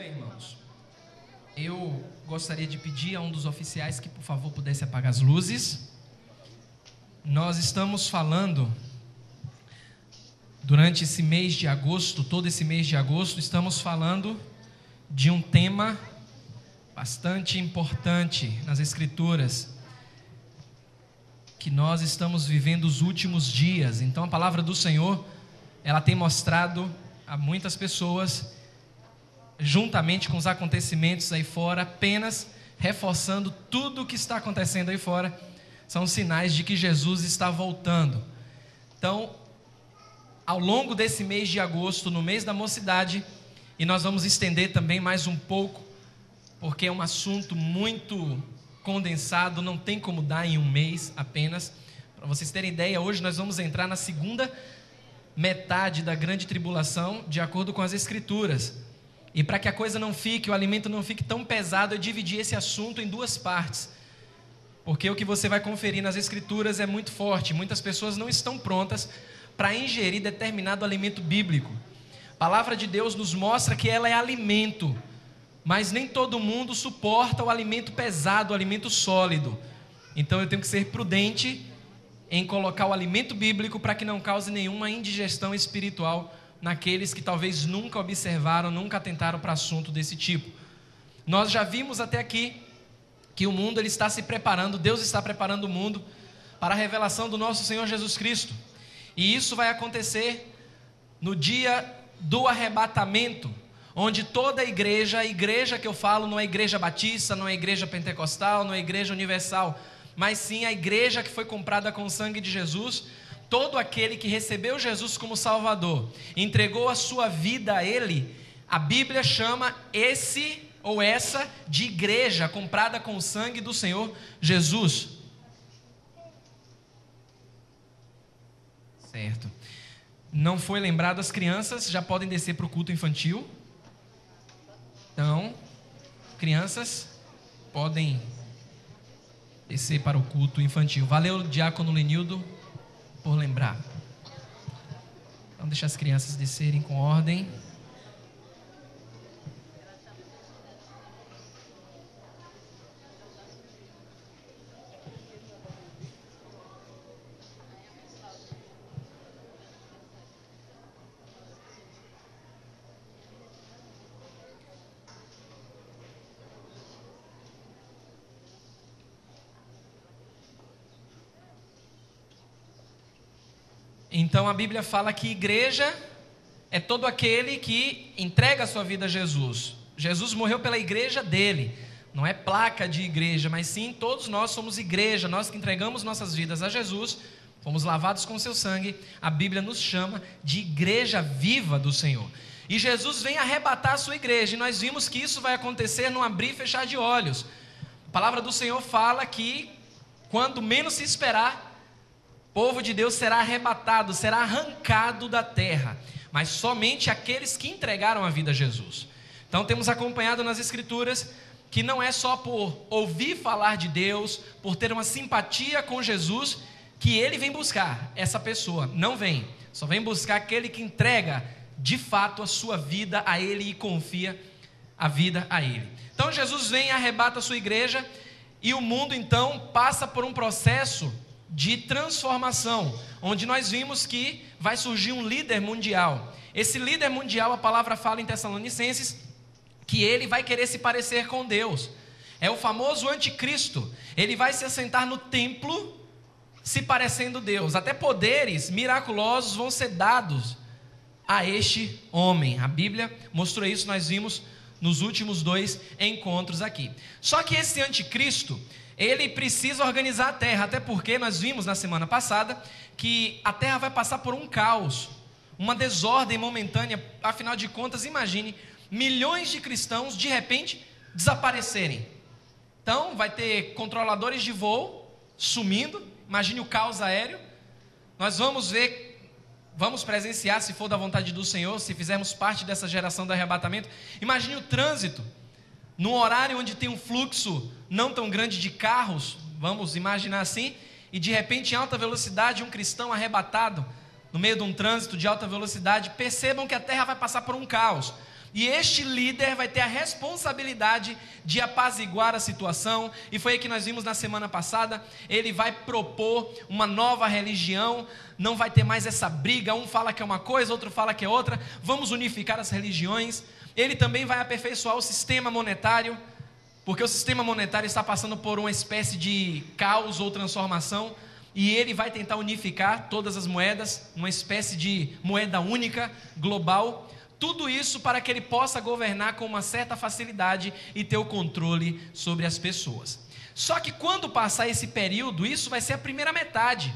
bem, irmãos. Eu gostaria de pedir a um dos oficiais que, por favor, pudesse apagar as luzes. Nós estamos falando, durante esse mês de agosto, todo esse mês de agosto, estamos falando de um tema bastante importante nas Escrituras, que nós estamos vivendo os últimos dias. Então a palavra do Senhor, ela tem mostrado a muitas pessoas, juntamente com os acontecimentos aí fora, apenas reforçando tudo o que está acontecendo aí fora, são sinais de que Jesus está voltando. Então, ao longo desse mês de agosto, no mês da mocidade, e nós vamos estender também mais um pouco, porque é um assunto muito condensado, não tem como dar em um mês apenas. Para vocês terem ideia, hoje nós vamos entrar na segunda metade da grande tribulação, de acordo com as Escrituras. E para que a coisa não fique, o alimento não fique tão pesado, eu dividi esse assunto em duas partes. Porque o que você vai conferir nas Escrituras é muito forte. Muitas pessoas não estão prontas para ingerir determinado alimento bíblico. A palavra de Deus nos mostra que ela é alimento, mas nem todo mundo suporta o alimento pesado, o alimento sólido. Então eu tenho que ser prudente em colocar o alimento bíblico para que não cause nenhuma indigestão espiritual naqueles que talvez nunca observaram, nunca atentaram para assunto desse tipo. Nós já vimos até aqui que o mundo ele está se preparando, Deus está preparando o mundo para a revelação do nosso Senhor Jesus Cristo. E isso vai acontecer no dia do arrebatamento, onde toda a igreja que eu falo não é igreja batista, não é igreja pentecostal, não é igreja universal, mas sim a igreja que foi comprada com o sangue de Jesus. Todo aquele que recebeu Jesus como Salvador, entregou a sua vida a Ele, a Bíblia chama esse ou essa de igreja comprada com o sangue do Senhor Jesus. Certo. Não foi lembrado, as crianças já podem descer para o culto infantil. Então, crianças podem descer para o culto infantil. Valeu, diácono Lenildo, por lembrar. Vamos deixar as crianças descerem com ordem. Então a Bíblia fala que igreja é todo aquele que entrega a sua vida a Jesus. Jesus morreu pela igreja dele. Não é placa de igreja, mas sim todos nós somos igreja. Nós que entregamos nossas vidas a Jesus, fomos lavados com seu sangue. A Bíblia nos chama de igreja viva do Senhor. E Jesus vem arrebatar a sua igreja. E nós vimos que isso vai acontecer num abrir e fechar de olhos. A palavra do Senhor fala que quando menos se esperar, o povo de Deus será arrebatado, será arrancado da terra, mas somente aqueles que entregaram a vida a Jesus. Então temos acompanhado nas Escrituras que não é só por ouvir falar de Deus, por ter uma simpatia com Jesus, que ele vem buscar essa pessoa. Não vem, só vem buscar aquele que entrega de fato a sua vida a ele e confia a vida a ele. Então Jesus vem e arrebata a sua igreja, e o mundo então passa por um processo de transformação, onde nós vimos que vai surgir um líder mundial. Esse líder mundial, a palavra fala em Tessalonicenses, que ele vai querer se parecer com Deus. É o famoso anticristo. Ele vai se assentar no templo, se parecendo Deus. Até poderes miraculosos vão ser dados a este homem. A Bíblia mostrou isso, nós vimos nos últimos 2 encontros aqui. Só que esse anticristo, ele precisa organizar a terra, até porque nós vimos na semana passada que a terra vai passar por um caos, uma desordem momentânea. Afinal de contas, imagine milhões de cristãos de repente desaparecerem. Então vai ter controladores de voo sumindo, imagine o caos aéreo. Nós vamos ver, vamos presenciar, se for da vontade do Senhor, se fizermos parte dessa geração do arrebatamento. Imagine o trânsito, num horário onde tem um fluxo não tão grande de carros, vamos imaginar assim, e de repente em alta velocidade um cristão arrebatado no meio de um trânsito de alta velocidade. Percebam que a terra vai passar por um caos. E este líder vai ter a responsabilidade de apaziguar a situação. E foi aí que nós vimos na semana passada. Ele vai propor uma nova religião. Não vai ter mais essa briga. Um fala que é uma coisa, outro fala que é outra. Vamos unificar as religiões. Ele também vai aperfeiçoar o sistema monetário, porque o sistema monetário está passando por uma espécie de caos ou transformação. E ele vai tentar unificar todas as moedas numa espécie de moeda única, global. Tudo isso para que ele possa governar com uma certa facilidade e ter o controle sobre as pessoas. Só que quando passar esse período, isso vai ser a primeira metade.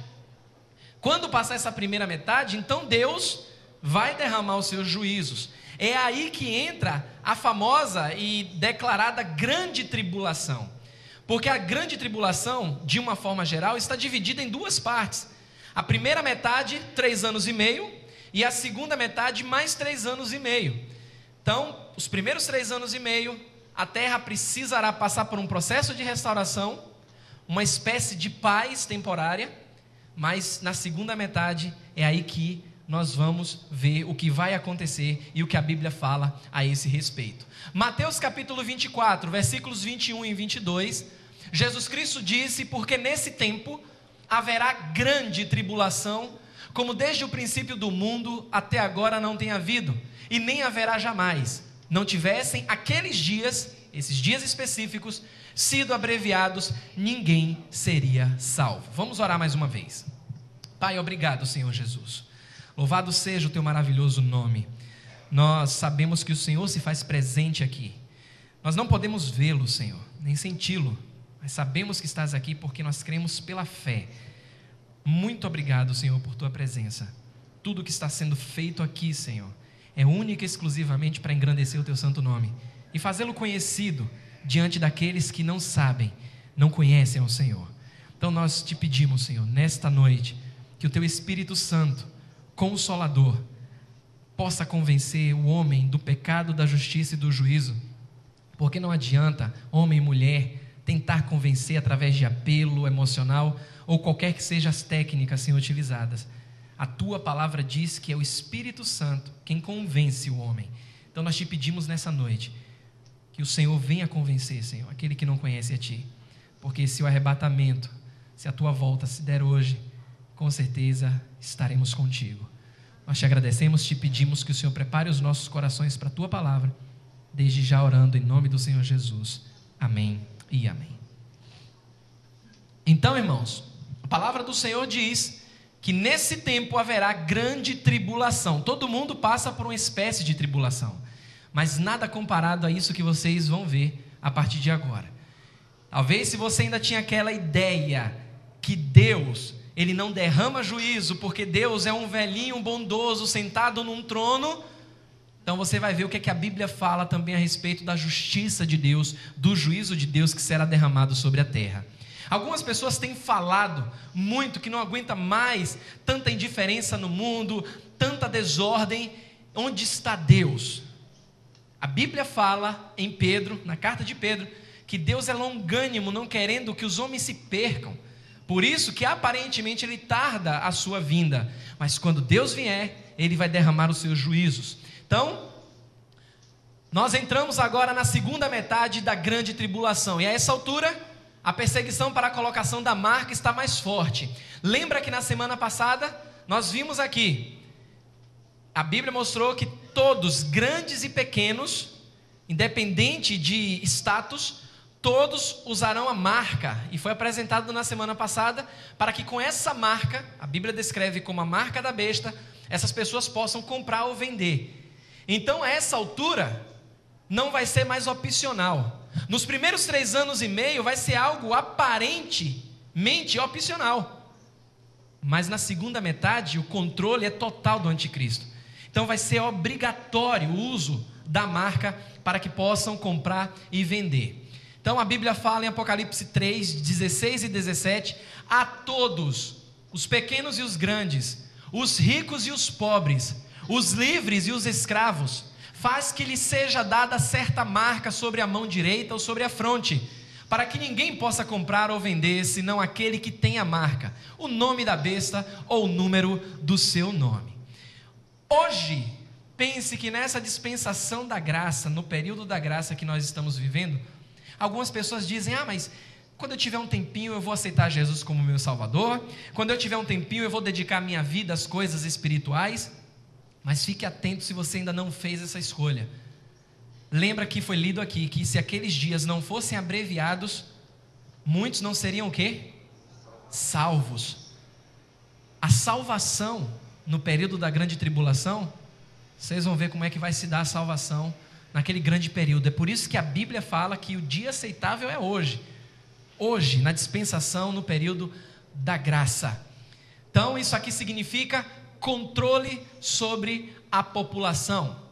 Quando passar essa primeira metade, então Deus vai derramar os seus juízos. É aí que entra a famosa e declarada grande tribulação. Porque a grande tribulação, de uma forma geral, está dividida em duas partes. A primeira metade, 3 anos e meio. E a segunda metade, mais 3 anos e meio. Então, os primeiros 3 anos e meio, a terra precisará passar por um processo de restauração, uma espécie de paz temporária, mas na segunda metade é aí que nós vamos ver o que vai acontecer e o que a Bíblia fala a esse respeito. Mateus capítulo 24, versículos 21 e 22, Jesus Cristo disse: porque nesse tempo haverá grande tribulação, como desde o princípio do mundo até agora não tem havido, e nem haverá jamais, não tivessem aqueles dias, esses dias específicos, sido abreviados, ninguém seria salvo. Vamos orar mais uma vez. Pai, obrigado, Senhor Jesus. Louvado seja o teu maravilhoso nome. Nós sabemos que o Senhor se faz presente aqui. Nós não podemos vê-lo, Senhor, nem senti-lo, mas sabemos que estás aqui porque nós cremos pela fé. Muito obrigado, Senhor, por tua presença. Tudo que está sendo feito aqui, Senhor, é única e exclusivamente para engrandecer o teu santo nome e fazê-lo conhecido diante daqueles que não sabem, não conhecem o Senhor. Então nós te pedimos, Senhor, nesta noite, que o teu Espírito Santo, Consolador, possa convencer o homem do pecado, da justiça e do juízo, porque não adianta homem e mulher tentar convencer através de apelo emocional ou qualquer que sejam as técnicas assim utilizadas. A tua palavra diz que é o Espírito Santo quem convence o homem. Então nós te pedimos nessa noite que o Senhor venha convencer, Senhor, aquele que não conhece a ti, porque se o arrebatamento, se a tua volta se der hoje, com certeza estaremos contigo. Nós te agradecemos, te pedimos que o Senhor prepare os nossos corações para a tua palavra, desde já orando em nome do Senhor Jesus. Amém e amém. Então, irmãos, a palavra do Senhor diz que nesse tempo haverá grande tribulação. Todo mundo passa por uma espécie de tribulação, mas nada comparado a isso que vocês vão ver a partir de agora. Talvez se você ainda tinha aquela ideia que Deus, Ele não derrama juízo porque Deus é um velhinho bondoso sentado num trono, então você vai ver o que a Bíblia fala também a respeito da justiça de Deus, do juízo de Deus que será derramado sobre a terra. Algumas pessoas têm falado muito que não aguenta mais tanta indiferença no mundo, tanta desordem. Onde está Deus? A Bíblia fala em Pedro, na carta de Pedro, que Deus é longânimo, não querendo que os homens se percam. Por isso que aparentemente Ele tarda a sua vinda, mas quando Deus vier, Ele vai derramar os seus juízos. Então, nós entramos agora na segunda metade da grande tribulação, e a essa altura a perseguição para a colocação da marca está mais forte. Lembra que na semana passada nós vimos aqui, a Bíblia mostrou que todos, grandes e pequenos, independente de status, todos usarão a marca, e foi apresentado na semana passada, para que com essa marca, a Bíblia descreve como a marca da besta, essas pessoas possam comprar ou vender. Então a essa altura não vai ser mais opcional. Nos primeiros 3 anos e meio vai ser algo aparentemente opcional, mas na segunda metade o controle é total do anticristo. Então vai ser obrigatório o uso da marca para que possam comprar e vender. Então a Bíblia fala em Apocalipse 3, 16 e 17, a todos, os pequenos e os grandes, os ricos e os pobres, os livres e os escravos, faz que lhe seja dada certa marca sobre a mão direita ou sobre a fronte, para que ninguém possa comprar ou vender, senão aquele que tem a marca, o nome da besta ou o número do seu nome. Hoje, Pense que nessa dispensação da graça, no período da graça que nós estamos vivendo, algumas pessoas dizem: mas quando eu tiver um tempinho eu vou aceitar Jesus como meu Salvador, quando eu tiver um tempinho eu vou dedicar minha vida às coisas espirituais. Mas fique atento se você ainda não fez essa escolha. Lembra que foi lido aqui, que se aqueles dias não fossem abreviados, muitos não seriam o quê? Salvos. A salvação no período da grande tribulação, vocês vão ver como é que vai se dar a salvação naquele grande período. É por isso que a Bíblia fala que o dia aceitável é hoje. Hoje, na dispensação, no período da graça. Então, isso aqui significa controle sobre a população.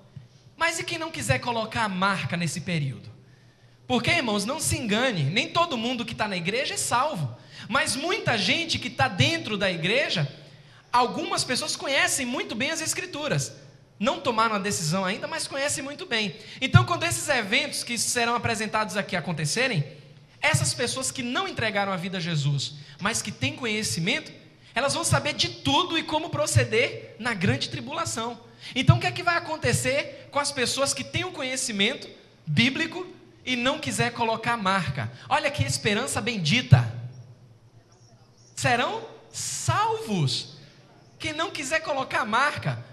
Mas e quem não quiser colocar a marca nesse período? Porque, irmãos, não se engane, nem todo mundo que está na igreja é salvo. Mas muita gente que está dentro da igreja, algumas pessoas conhecem muito bem as Escrituras. Não tomaram a decisão ainda, mas conhecem muito bem. Então, quando esses eventos que serão apresentados aqui acontecerem, essas pessoas que não entregaram a vida a Jesus, mas que têm conhecimento, elas vão saber de tudo e como proceder na grande tribulação. Então, o que é que vai acontecer com as pessoas que têm o conhecimento bíblico e não quiser colocar a marca? Olha que esperança bendita. Serão salvos. Quem não quiser colocar a marca.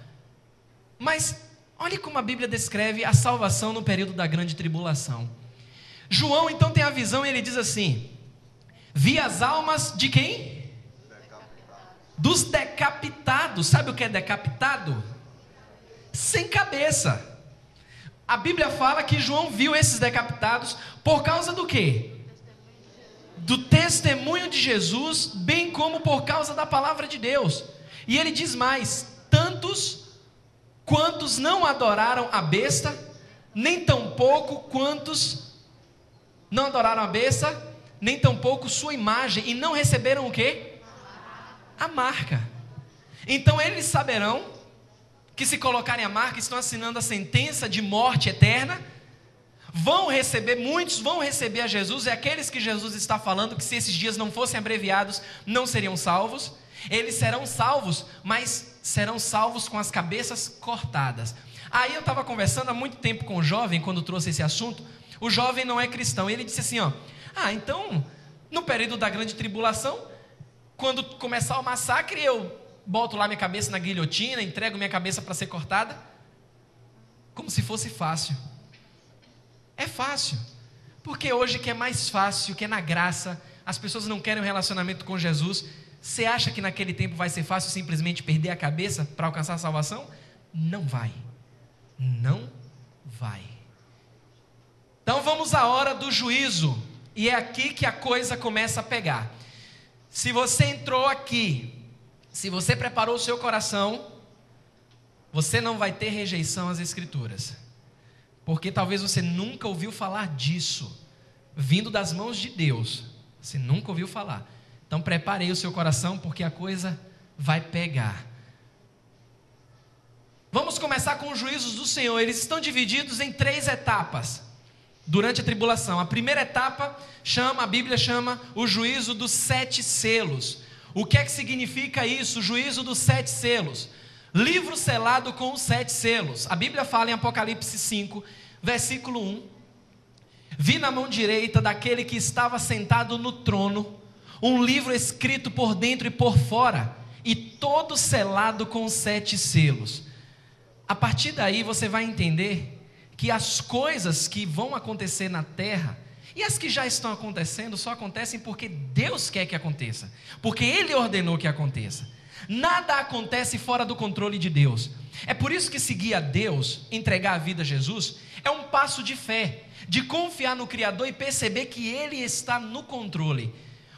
Mas olhe como a Bíblia descreve a salvação no período da grande tribulação. João então tem a visão e ele diz assim: vi as almas de quem? Dos decapitados. Sabe o que é decapitado? Sem cabeça. A Bíblia fala que João viu esses decapitados por causa do quê? Do testemunho de Jesus, bem como por causa da palavra de Deus. E ele diz mais: tantos quantos não adoraram a besta, nem tampouco quantos não adoraram a besta, nem tampouco sua imagem, e não receberam o quê? A marca. Então eles saberão que, se colocarem a marca, estão assinando a sentença de morte eterna. Muitos vão receber a Jesus, e aqueles que Jesus está falando que, se esses dias não fossem abreviados, não seriam salvos. Eles serão salvos, mas serão salvos com as cabeças cortadas. Aí eu estava conversando há muito tempo com um jovem, quando trouxe esse assunto. O jovem não é cristão, e ele disse assim: então, no período da grande tribulação, quando começar o massacre, eu boto lá minha cabeça na guilhotina, entrego minha cabeça para ser cortada. Como se fosse fácil. É fácil, porque hoje que é mais fácil, que é na graça, as pessoas não querem um relacionamento com Jesus. Você acha que naquele tempo vai ser fácil simplesmente perder a cabeça para alcançar a salvação? Não vai. Não vai. Então vamos à hora do juízo, e é aqui que a coisa começa a pegar. Se você entrou aqui, se você preparou o seu coração, você não vai ter rejeição às Escrituras, porque talvez você nunca ouviu falar disso, vindo das mãos de Deus. Você nunca ouviu falar. Então prepare aí o seu coração, porque a coisa vai pegar. Vamos começar com os juízos do Senhor. Eles estão divididos em 3 etapas durante a tribulação. A primeira etapa a Bíblia chama o juízo dos 7 selos. O que é que significa isso? O juízo dos 7 selos. Livro selado com os 7 selos. A Bíblia fala em Apocalipse 5, versículo 1. Vi na mão direita daquele que estava sentado no trono um livro escrito por dentro e por fora, e todo selado com os 7 selos. A partir daí você vai entender que as coisas que vão acontecer na terra, e as que já estão acontecendo, só acontecem porque Deus quer que aconteça, porque Ele ordenou que aconteça. Nada acontece fora do controle de Deus. É por isso que seguir a Deus, entregar a vida a Jesus, é um passo de fé, de confiar no Criador e perceber que Ele está no controle.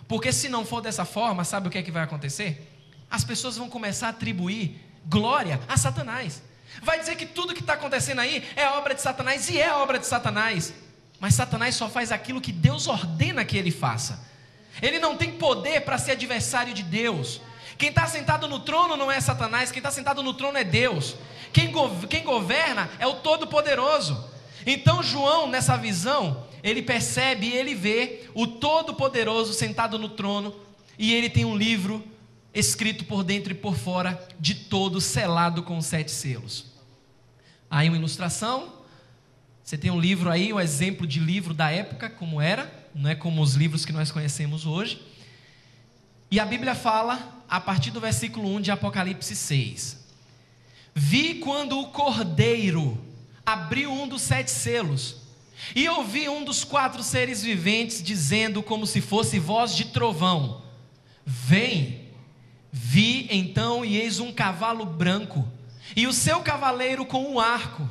Porque se não for dessa forma, sabe o que é que vai acontecer? As pessoas vão começar a atribuir glória a Satanás. Vai dizer que tudo que está acontecendo aí é obra de Satanás, e é obra de Satanás. Mas Satanás só faz aquilo que Deus ordena que ele faça. Ele não tem poder para ser adversário de Deus. Quem está sentado no trono não é Satanás, quem está sentado no trono é Deus. Quem governa é o Todo-Poderoso. Então João, nessa visão, ele percebe e ele vê o Todo-Poderoso sentado no trono, e ele tem um livro escrito por dentro e por fora, de todo selado com 7 selos. Aí uma ilustração, você tem um livro aí, um exemplo de livro da época, como era, não é como os livros que nós conhecemos hoje. E a Bíblia fala, a partir do versículo 1 de Apocalipse 6. Vi quando o Cordeiro abriu um dos 7 selos, e ouvi um dos 4 seres viventes dizendo como se fosse voz de trovão: vem. Vi então e eis um cavalo branco, e o seu cavaleiro com um arco,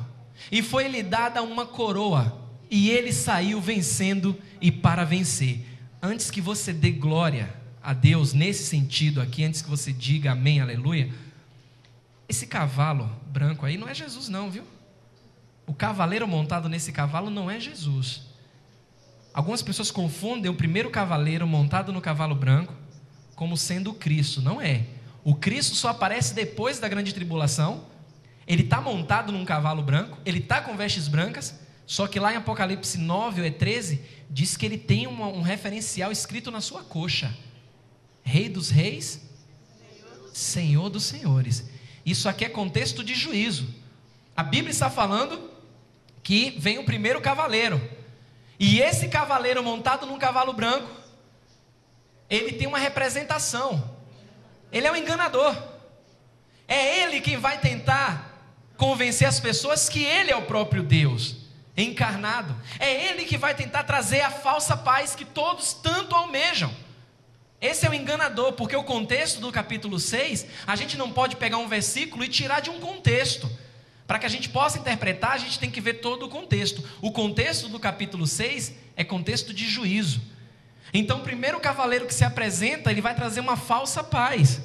e foi-lhe dada uma coroa, e ele saiu vencendo e para vencer. Antes que você dê glória a Deus nesse sentido aqui, antes que você diga amém, aleluia, esse cavalo branco aí não é Jesus não, viu? O cavaleiro montado nesse cavalo não é Jesus. Algumas pessoas confundem o primeiro cavaleiro montado no cavalo branco como sendo o Cristo. Não é. O Cristo só aparece depois da grande tribulação. Ele está montado num cavalo branco, ele está com vestes brancas, só que lá em Apocalipse 9 ou 13, diz que ele tem um referencial escrito na sua coxa: Rei dos Reis, Senhor dos Senhores. Isso aqui é contexto de juízo. A Bíblia está falando que vem o primeiro cavaleiro, e esse cavaleiro montado num cavalo branco, ele tem uma representação. Ele é um enganador. É ele quem vai tentar convencer as pessoas que ele é o próprio Deus encarnado. É ele que vai tentar trazer a falsa paz que todos tanto almejam. Esse é o enganador, porque o contexto do capítulo 6, a gente não pode pegar um versículo e tirar de um contexto. Para que a gente possa interpretar, a gente tem que ver todo o contexto. O contexto do capítulo 6 é contexto de juízo. Então, o primeiro cavaleiro que se apresenta, ele vai trazer uma falsa paz.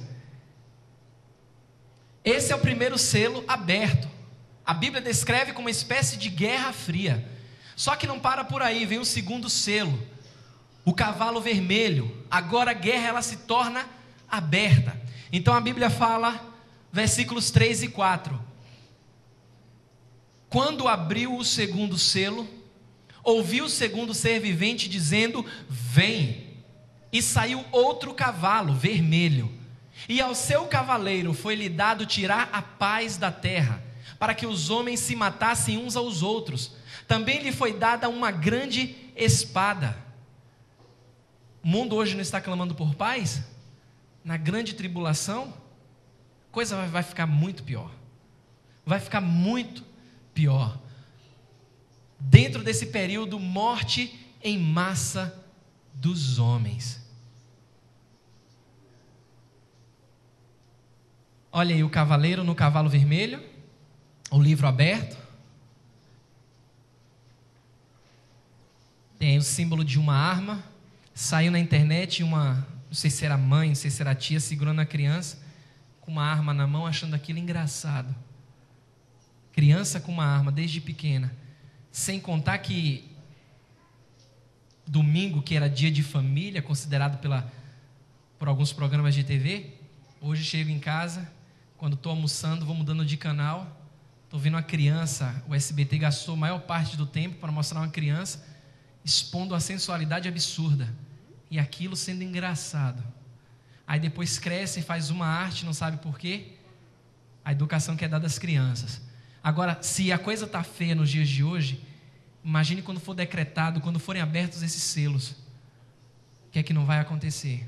Esse é o primeiro selo aberto. A Bíblia descreve como uma espécie de guerra fria. Só que não para por aí, vem o segundo selo, o cavalo vermelho. Agora a guerra ela se torna aberta. Então a Bíblia fala, versículos 3 e 4. Quando abriu o segundo selo, ouvi o segundo ser vivente dizendo: vem. E saiu outro cavalo vermelho, e ao seu cavaleiro foi-lhe dado tirar a paz da terra, para que os homens se matassem uns aos outros. Também lhe foi dada uma grande espada. O mundo hoje não está clamando por paz? Na grande tribulação, a coisa vai ficar muito pior. Vai ficar muito pior. Dentro desse período, morte em massa dos homens. Olha aí o cavaleiro no cavalo vermelho, o livro aberto. Tem aí o símbolo de uma arma. Saiu na internet não sei se era mãe, não sei se era tia, segurando a criança com uma arma na mão, achando aquilo engraçado. Criança com uma arma desde pequena. Sem contar que domingo, que era dia de família, considerado por alguns programas de TV, hoje chego em casa, quando estou almoçando, vou mudando de canal, estou vendo uma criança, o SBT gastou a maior parte do tempo para mostrar uma criança expondo a sensualidade absurda, e aquilo sendo engraçado. Aí depois cresce e faz uma arte, não sabe por quê, a educação que é dada às crianças. Agora, se a coisa está feia nos dias de hoje, imagine quando for decretado, quando forem abertos esses selos, o que é que não vai acontecer?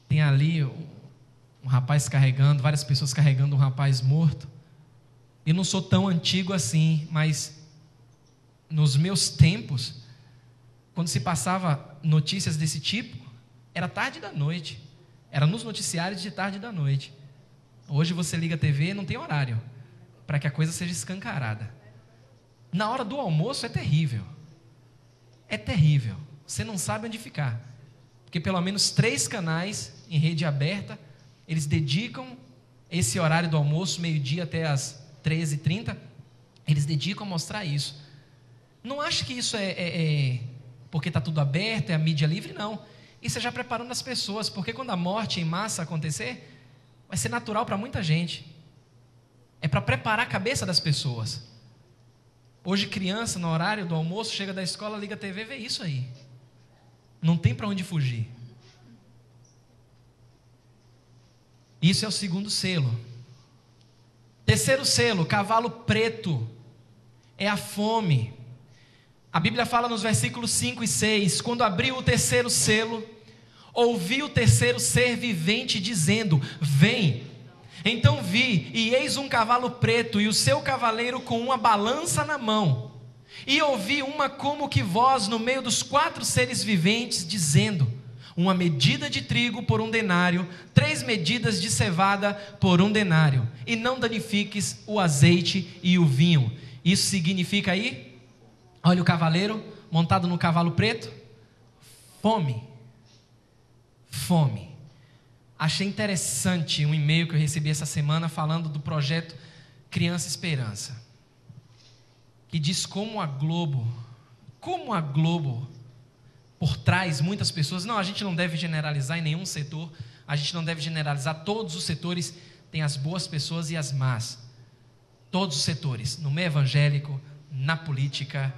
Tem ali um rapaz carregando, várias pessoas carregando um rapaz morto. Eu não sou tão antigo assim, mas nos meus tempos, quando se passava notícias desse tipo, era tarde da noite, era nos noticiários de tarde da noite. Hoje você liga a TV e não tem horário para que a coisa seja escancarada. Na hora do almoço é terrível. É terrível. Você não sabe onde ficar. Porque pelo menos 3 canais em rede aberta, eles dedicam esse horário do almoço, meio-dia até as 13h30, eles dedicam a mostrar isso. Não acho que isso é porque está tudo aberto, é a mídia livre, não. Isso é já preparando as pessoas, porque quando a morte em massa acontecer, vai ser natural para muita gente. É para preparar a cabeça das pessoas. Hoje criança, no horário do almoço, chega da escola, liga a TV, vê isso aí. Não tem para onde fugir. Isso é o segundo selo. terceiro selo, cavalo preto, é a fome. A Bíblia fala nos versículos 5 e 6, quando abriu o terceiro selo, ouvi o terceiro ser vivente dizendo: vem. Então vi, e eis um cavalo preto, e o seu cavaleiro com uma balança na mão. E ouvi uma como que voz no meio dos 4 seres viventes, dizendo: uma medida de trigo por 1 denário, 3 medidas de cevada por 1 denário, e não danifiques o azeite e o vinho. Isso significa aí, olha o cavaleiro montado no cavalo preto, fome. Fome. Achei interessante um e-mail que eu recebi essa semana falando do projeto Criança Esperança, que diz como a Globo, por trás, muitas pessoas, não, a gente não deve generalizar em nenhum setor, a gente não deve generalizar, todos os setores têm as boas pessoas e as más, todos os setores, no meio evangélico, na política,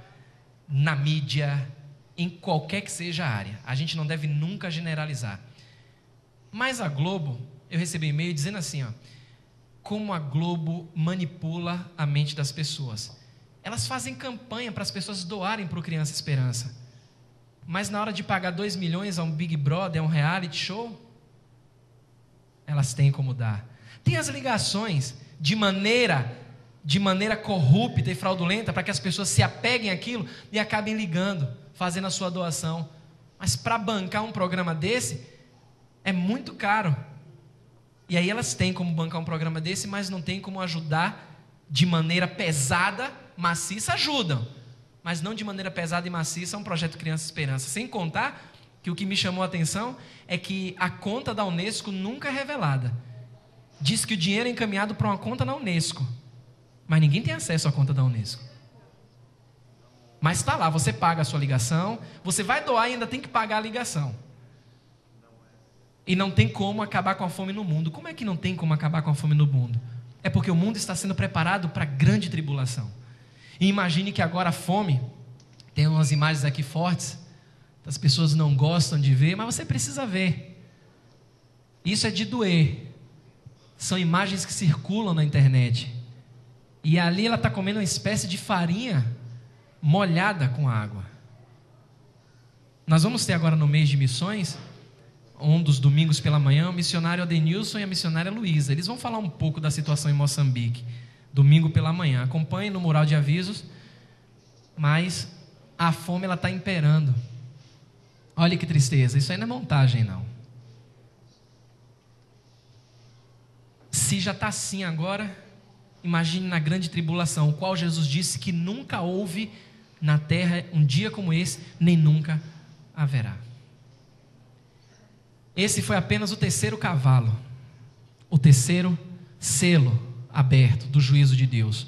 na mídia, em qualquer que seja a área, a gente não deve nunca generalizar. Mas a Globo, eu recebi e-mail dizendo assim, como a Globo manipula a mente das pessoas. Elas fazem campanha para as pessoas doarem para o Criança Esperança, mas na hora de pagar 2 milhões a um Big Brother, a um reality show, elas têm como dar. Tem as ligações de maneira corrupta e fraudulenta, para que as pessoas se apeguem àquilo e acabem ligando, fazendo a sua doação. Mas para bancar um programa desse, é muito caro. E aí elas têm como bancar um programa desse, mas não tem como ajudar de maneira pesada, maciça, ajudam. Mas não de maneira pesada e maciça, é um projeto Criança Esperança. Sem contar que o que me chamou a atenção é que a conta da Unesco nunca é revelada. Diz que o dinheiro é encaminhado para uma conta na Unesco, mas ninguém tem acesso à conta da Unesco. Mas está lá, você paga a sua ligação, você vai doar e ainda tem que pagar a ligação. E não tem como acabar com a fome no mundo. Como é que não tem como acabar com a fome no mundo? É porque o mundo está sendo preparado para grande tribulação. E imagine que agora a fome, tem umas imagens aqui fortes, as pessoas não gostam de ver, mas você precisa ver. Isso é de doer. São imagens que circulam na internet. E ali ela está comendo uma espécie de farinha molhada com água. Nós vamos ter agora no mês de missões, um dos domingos pela manhã, o missionário Adenilson e a missionária Luísa. Eles vão falar um pouco da situação em Moçambique, domingo pela manhã. Acompanhe no mural de avisos, mas a fome ela está imperando. Olha que tristeza, isso aí não é montagem não. Se já está assim agora, imagine na grande tribulação, o qual Jesus disse que nunca houve na terra um dia como esse, nem nunca haverá. Esse foi apenas o terceiro cavalo, o terceiro selo aberto do juízo de Deus.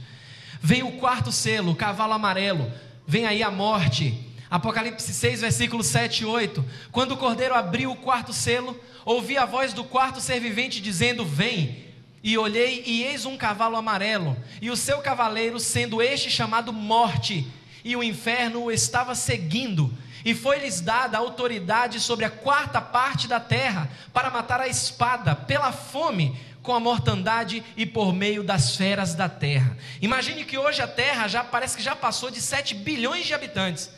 Vem o 4º selo, o cavalo amarelo, vem aí a morte. Apocalipse 6, versículos 7 e 8. Quando o Cordeiro abriu o 4º selo, ouvi a voz do 4º ser vivente dizendo: vem. E olhei, e eis um cavalo amarelo, e o seu cavaleiro, sendo este chamado Morte, e o inferno o estava seguindo. E foi-lhes dada autoridade sobre a 4ª parte da terra, para matar a espada, pela fome, com a mortandade e por meio das feras da terra. Imagine que hoje a terra parece que já passou de 7 bilhões de habitantes.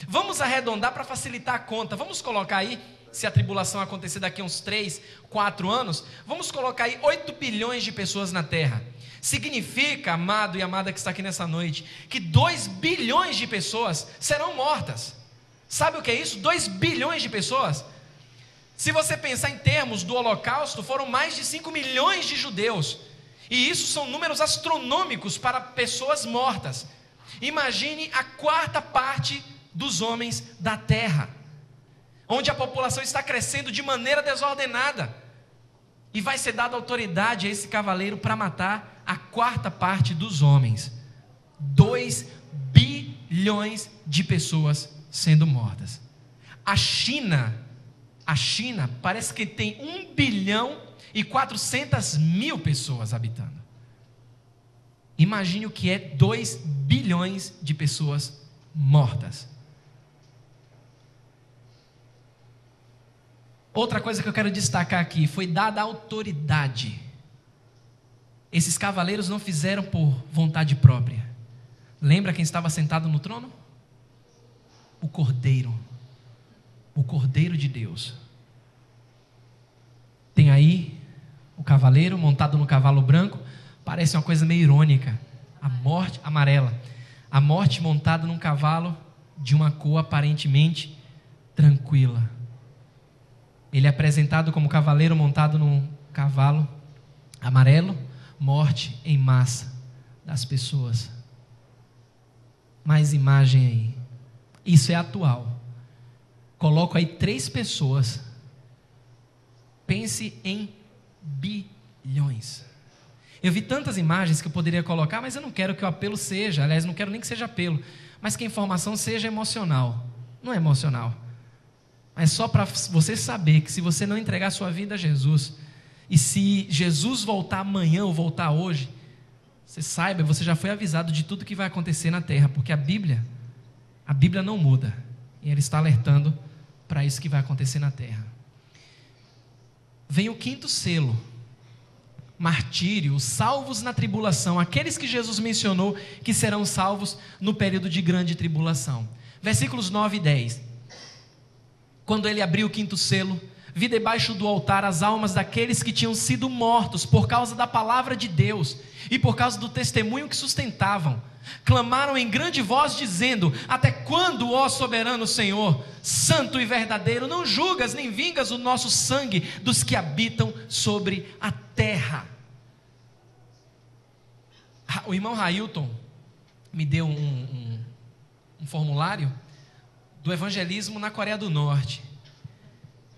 Vamos arredondar para facilitar a conta. Vamos colocar aí, se a tribulação acontecer daqui a uns 3, 4 anos, vamos colocar aí 8 bilhões de pessoas na terra. Significa, amado e amada que está aqui nessa noite, que 2 bilhões de pessoas serão mortas. Sabe o que é isso? 2 bilhões de pessoas. Se você pensar em termos do Holocausto, foram mais de 5 milhões de judeus. E isso são números astronômicos para pessoas mortas. Imagine a 4ª parte dos homens da terra, onde a população está crescendo de maneira desordenada. E vai ser dada autoridade a esse cavaleiro para matar a 4ª parte dos homens. 2 bilhões de pessoas sendo mortas. A China parece que tem 1 bilhão e 400 mil pessoas habitando. Imagine o que é 2 bilhões de pessoas mortas. Outra coisa que eu quero destacar aqui, foi dada autoridade Esses cavaleiros não fizeram por vontade própria. Lembra quem estava sentado no trono? O Cordeiro de Deus. Tem aí o cavaleiro montado no cavalo branco, parece uma coisa meio irônica. A morte amarela, a morte montada num cavalo de uma cor aparentemente tranquila. Ele é apresentado como cavaleiro montado num cavalo amarelo, morte em massa das pessoas. Mais imagem aí. Isso é atual. Coloco aí 3 pessoas. Pense em bilhões. Eu vi tantas imagens que eu poderia colocar, mas eu não quero que o apelo seja, aliás, não quero nem que seja apelo, mas que a informação seja emocional. Não é emocional. É só para você saber que se você não entregar a sua vida a Jesus, e se Jesus voltar amanhã ou voltar hoje, você saiba, você já foi avisado de tudo que vai acontecer na terra, porque a Bíblia não muda, e ela está alertando para isso que vai acontecer na terra. Vem o 5º selo, martírio, salvos na tribulação, aqueles que Jesus mencionou que serão salvos no período de grande tribulação. Versículos 9 e 10. Quando ele abriu o 5º selo, vi debaixo do altar as almas daqueles que tinham sido mortos por causa da palavra de Deus e por causa do testemunho que sustentavam. Clamaram em grande voz dizendo: até quando, ó soberano Senhor, santo e verdadeiro, não julgas nem vingas o nosso sangue dos que habitam sobre a terra? O irmão Railton me deu um formulário do evangelismo na Coreia do Norte.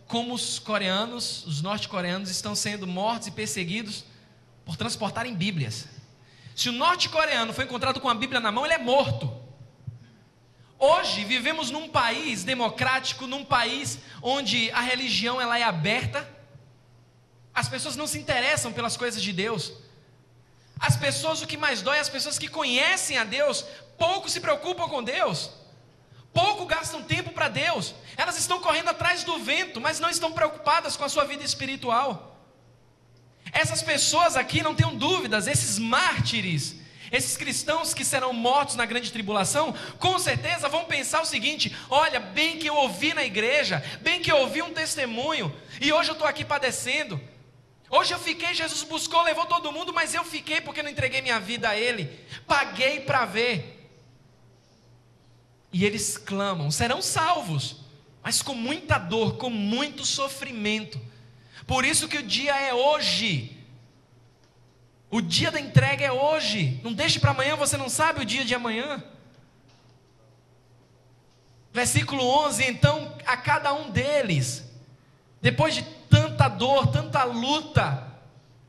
Como os norte-coreanos estão sendo mortos e perseguidos por transportarem Bíblias. Se o norte-coreano foi encontrado com a Bíblia na mão, ele é morto. Hoje vivemos num país democrático, num país onde a religião ela é aberta. As pessoas não se interessam pelas coisas de Deus. As pessoas, o que mais dói é as pessoas que conhecem a Deus, pouco se preocupam com Deus. Pouco gastam tempo para Deus. Elas estão correndo atrás do vento, mas não estão preocupadas com a sua vida espiritual. Essas pessoas aqui, não tenham dúvidas, esses mártires, esses cristãos que serão mortos na grande tribulação, com certeza vão pensar o seguinte: olha, bem que eu ouvi na igreja, bem que eu ouvi um testemunho, e hoje eu estou aqui padecendo. Hoje eu fiquei, Jesus buscou, levou todo mundo, mas eu fiquei porque não entreguei minha vida a Ele. Paguei para ver. E eles clamam, serão salvos, mas com muita dor, com muito sofrimento. Por isso que o dia é hoje. O dia da entrega é hoje. Não deixe para amanhã, você não sabe o dia de amanhã. Versículo 11, então a cada um deles, depois de tanta dor, tanta luta,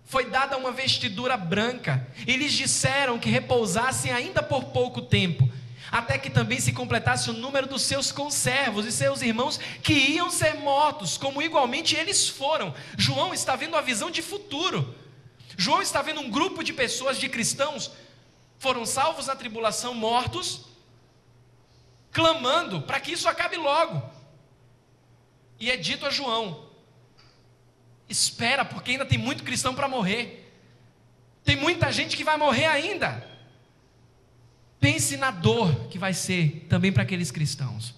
foi dada uma vestidura branca, e lhes disseram que repousassem ainda por pouco tempo, até que também se completasse o número dos seus conservos e seus irmãos que iam ser mortos, como igualmente eles foram. João está vendo a visão de futuro. João está vendo um grupo de pessoas, de cristãos, foram salvos na tribulação, mortos, clamando para que isso acabe logo. E é dito a João: espera, porque ainda tem muito cristão para morrer. Tem muita gente que vai morrer ainda. Pense na dor que vai ser também para aqueles cristãos.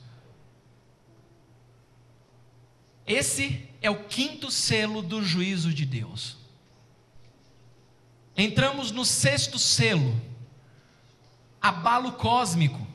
Esse é o 5º selo do juízo de Deus. Entramos no 6º selo, abalo cósmico.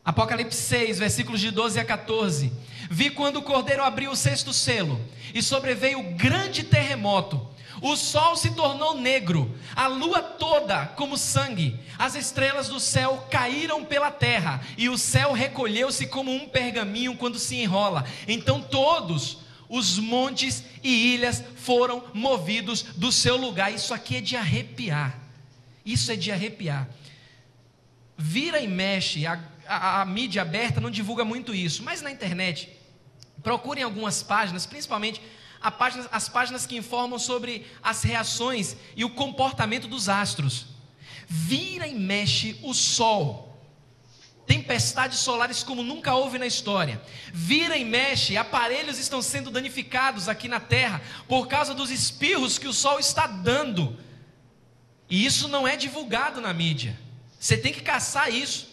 Apocalipse 6, versículos de 12 a 14. Vi quando o Cordeiro abriu o 6º selo, e sobreveio grande terremoto. O sol se tornou negro, a lua toda como sangue, as estrelas do céu caíram pela terra, e o céu recolheu-se como um pergaminho quando se enrola. Então todos os montes e ilhas foram movidos do seu lugar. Isso aqui é de arrepiar. Isso é de arrepiar. Vira e mexe, a mídia aberta não divulga muito isso, mas na internet, procurem algumas páginas, principalmente as páginas que informam sobre as reações e o comportamento dos astros. Vira e mexe o sol, tempestades solares como nunca houve na história. Vira e mexe, aparelhos estão sendo danificados aqui na Terra por causa dos espirros que o Sol está dando. E isso não é divulgado na mídia. Você tem que caçar isso.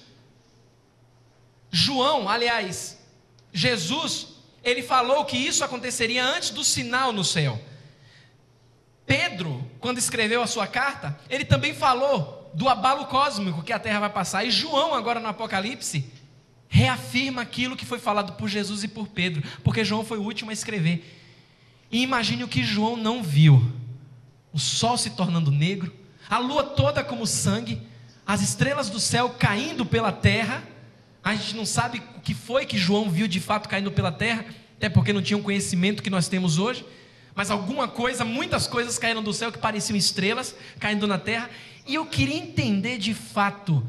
Jesus, ele falou que isso aconteceria antes do sinal no céu. Pedro, quando escreveu a sua carta, ele também falou do abalo cósmico que a Terra vai passar. E João, agora no Apocalipse, reafirma aquilo que foi falado por Jesus e por Pedro, porque João foi o último a escrever. E imagine o que João não viu: o sol se tornando negro, a lua toda como sangue, as estrelas do céu caindo pela terra. A gente não sabe o que foi que João viu de fato caindo pela terra, até porque não tinha o conhecimento que nós temos hoje, mas alguma coisa, muitas coisas caíram do céu que pareciam estrelas caindo na terra. E eu queria entender de fato,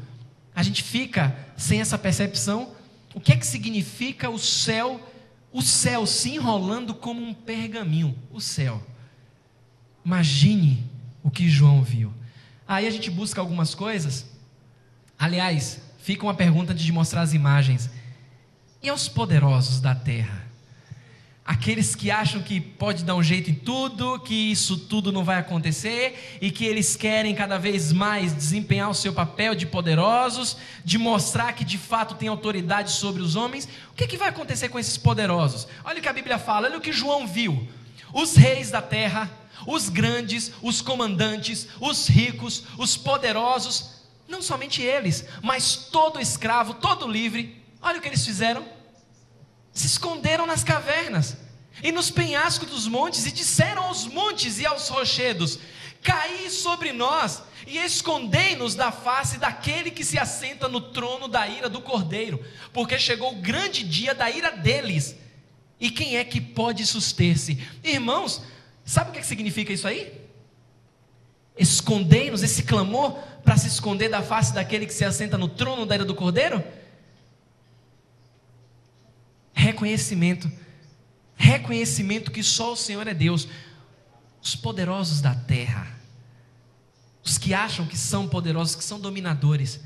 a gente fica sem essa percepção, o que é que significa o céu se enrolando como um pergaminho, o céu. Imagine o que João viu. Aí a gente busca algumas coisas. Aliás, fica uma pergunta antes de mostrar as imagens: e aos poderosos da terra? Aqueles que acham que pode dar um jeito em tudo, que isso tudo não vai acontecer, e que eles querem cada vez mais desempenhar o seu papel de poderosos, de mostrar que de fato tem autoridade sobre os homens. O que vai acontecer com esses poderosos? Olha o que a Bíblia fala, olha o que João viu: os reis da terra, os grandes, os comandantes, os ricos, os poderosos, não somente eles, mas todo escravo, todo livre, olha o que eles fizeram: se esconderam nas cavernas e nos penhascos dos montes, e disseram aos montes e aos rochedos: caí sobre nós e escondei-nos da face daquele que se assenta no trono da ira do Cordeiro, porque chegou o grande dia da ira deles, e quem é que pode suster-se? Irmãos, sabe o que significa isso aí? Escondei-nos, esse clamor para se esconder da face daquele que se assenta no trono da ira do Cordeiro? Reconhecimento que só o Senhor é Deus. Os poderosos da terra, os que acham que são poderosos, que são dominadores,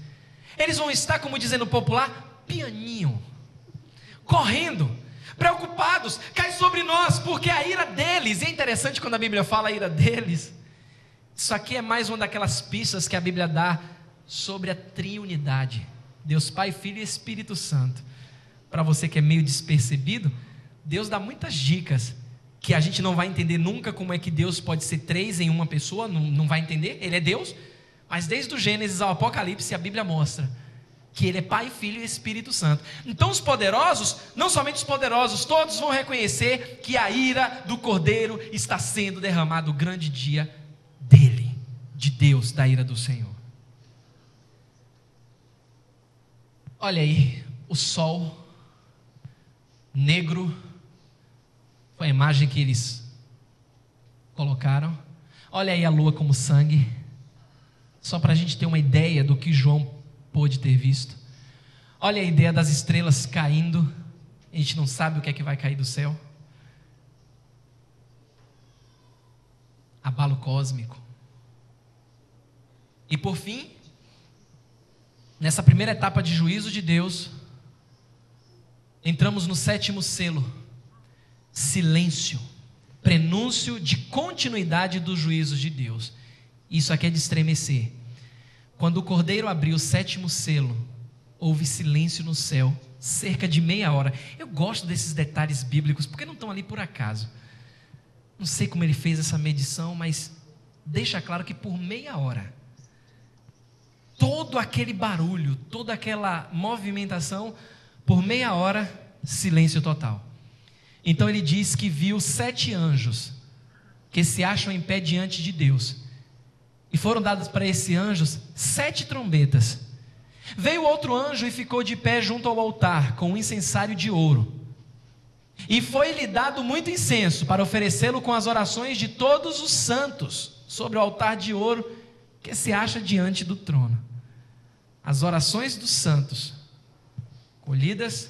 eles vão estar, como dizendo o popular, pianinho, correndo, preocupados: cai sobre nós, porque a ira deles. E é interessante quando a Bíblia fala a ira deles. Isso aqui é mais uma daquelas pistas que a Bíblia dá sobre a triunidade: Deus Pai, Filho e Espírito Santo. Para você que é meio despercebido, Deus dá muitas dicas que a gente não vai entender nunca. Como é que Deus pode ser três em uma pessoa? Não vai entender, Ele é Deus. Mas desde o Gênesis ao Apocalipse, a Bíblia mostra que Ele é Pai, Filho e Espírito Santo. Então os poderosos, não somente os poderosos, todos vão reconhecer que a ira do Cordeiro está sendo derramada, o grande dia dele, de Deus, da ira do Senhor. Olha aí, o sol negro, foi a imagem que eles colocaram. Olha aí a lua como sangue, só para a gente ter uma ideia do que João pôde ter visto. Olha a ideia das estrelas caindo, a gente não sabe o que é que vai cair do céu. Abalo cósmico. E por fim, nessa primeira etapa de juízo de Deus, entramos no sétimo selo: silêncio, prenúncio de continuidade dos juízos de Deus. Isso aqui é de estremecer. Quando o Cordeiro abriu o sétimo selo, houve silêncio no céu, cerca de meia hora. Eu gosto desses detalhes bíblicos, porque não estão ali por acaso. Não sei como ele fez essa medição, mas deixa claro que por meia hora, todo aquele barulho, toda aquela movimentação, por meia hora, silêncio total. Então ele diz que viu 7 anjos que se acham em pé diante de Deus, e foram dadas para esses anjos 7 trombetas. Veio outro anjo e ficou de pé junto ao altar com um incensário de ouro, e foi-lhe dado muito incenso para oferecê-lo com as orações de todos os santos sobre o altar de ouro que se acha diante do trono. As orações dos santos colhidas,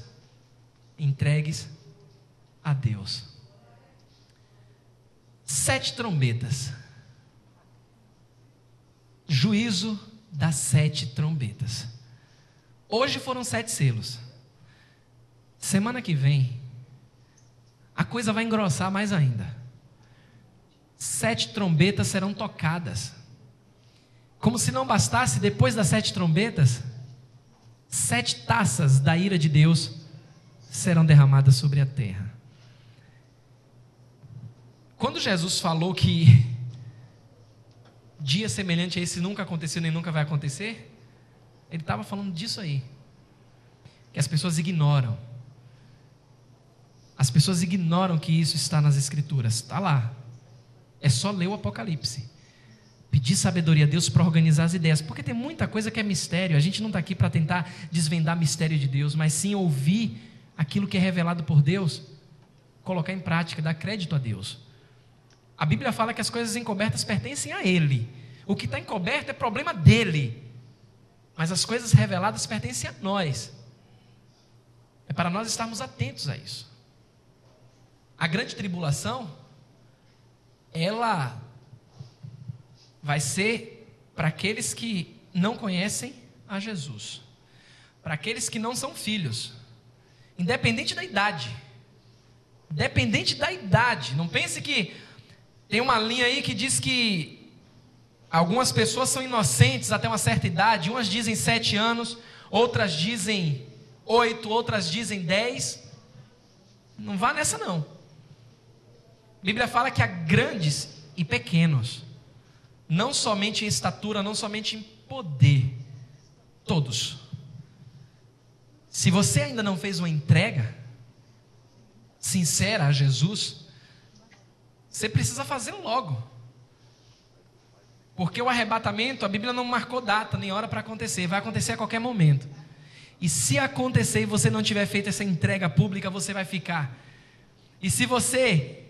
entregues a Deus. 7 trombetas. Juízo das 7 trombetas. Hoje foram 7 selos. Semana que vem, a coisa vai engrossar mais ainda. 7 trombetas serão tocadas. Como se não bastasse, depois das 7 trombetas, 7 taças da ira de Deus serão derramadas sobre a terra. Quando Jesus falou que dia semelhante a esse nunca aconteceu nem nunca vai acontecer, ele estava falando disso aí, que as pessoas ignoram. As pessoas ignoram que isso está nas Escrituras. Está lá. É só ler o Apocalipse. Pedir sabedoria a Deus para organizar as ideias. Porque tem muita coisa que é mistério. A gente não está aqui para tentar desvendar mistério de Deus, mas sim ouvir aquilo que é revelado por Deus, colocar em prática, dar crédito a Deus. A Bíblia fala que as coisas encobertas pertencem a Ele. O que está encoberto é problema dele. Mas as coisas reveladas pertencem a nós. É para nós estarmos atentos a isso. A grande tribulação, ela vai ser para aqueles que não conhecem a Jesus, para aqueles que não são filhos, independente da idade. Independente da idade. Não pense que tem uma linha aí que diz que algumas pessoas são inocentes até uma certa idade. Umas dizem 7 anos, outras dizem 8, outras dizem 10. Não vá nessa não. A Bíblia fala que há grandes e pequenos, não somente em estatura, não somente em poder, todos. Se você ainda não fez uma entrega sincera a Jesus, você precisa fazer logo. Porque o arrebatamento, a Bíblia não marcou data nem hora para acontecer, vai acontecer a qualquer momento. E se acontecer e você não tiver feito essa entrega pública, você vai ficar. E se você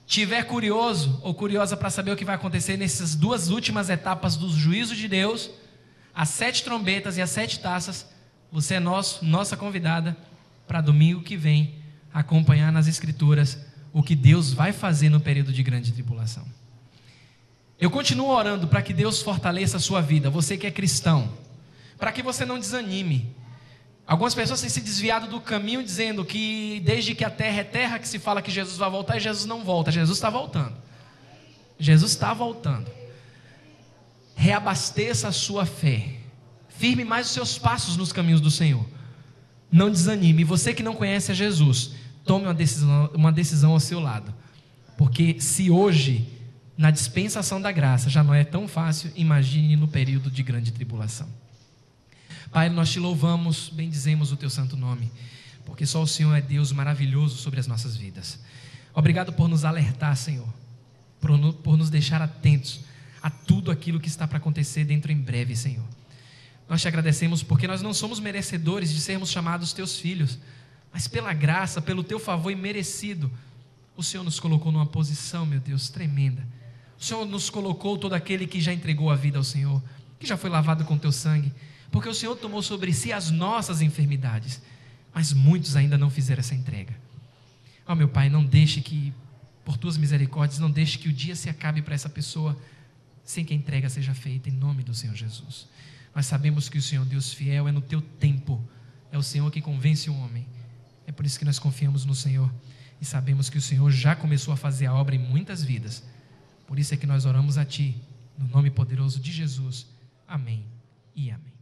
tiver curioso ou curiosa para saber o que vai acontecer nessas 2 últimas etapas do juízo de Deus, as 7 trombetas e as 7 taças, você é nossa convidada para domingo que vem acompanhar nas Escrituras o que Deus vai fazer no período de grande tribulação. Eu continuo orando para que Deus fortaleça a sua vida, você que é cristão, para que você não desanime. Algumas pessoas têm se desviado do caminho dizendo que desde que a terra é terra que se fala que Jesus vai voltar e Jesus não volta. Jesus está voltando. Jesus está voltando. Reabasteça a sua fé. Firme mais os seus passos nos caminhos do Senhor. Não desanime. E você que não conhece a Jesus, tome uma decisão ao seu lado. Porque se hoje, na dispensação da graça, já não é tão fácil, imagine no período de grande tribulação. Pai, nós te louvamos, bendizemos o teu santo nome, porque só o Senhor é Deus maravilhoso sobre as nossas vidas. Obrigado por nos alertar, Senhor, por nos deixar atentos a tudo aquilo que está para acontecer dentro em breve, Senhor. Nós te agradecemos porque nós não somos merecedores de sermos chamados teus filhos, mas pela graça, pelo teu favor imerecido, o Senhor nos colocou numa posição, meu Deus, tremenda. O Senhor nos colocou, todo aquele que já entregou a vida ao Senhor, que já foi lavado com teu sangue, porque o Senhor tomou sobre si as nossas enfermidades, mas muitos ainda não fizeram essa entrega. Ó meu Pai, não deixe que, por tuas misericórdias, não deixe que o dia se acabe para essa pessoa, sem que a entrega seja feita, em nome do Senhor Jesus. Nós sabemos que o Senhor, Deus fiel, é no teu tempo, é o Senhor que convence o homem, é por isso que nós confiamos no Senhor, e sabemos que o Senhor já começou a fazer a obra em muitas vidas, por isso é que nós oramos a Ti, no nome poderoso de Jesus, amém e amém.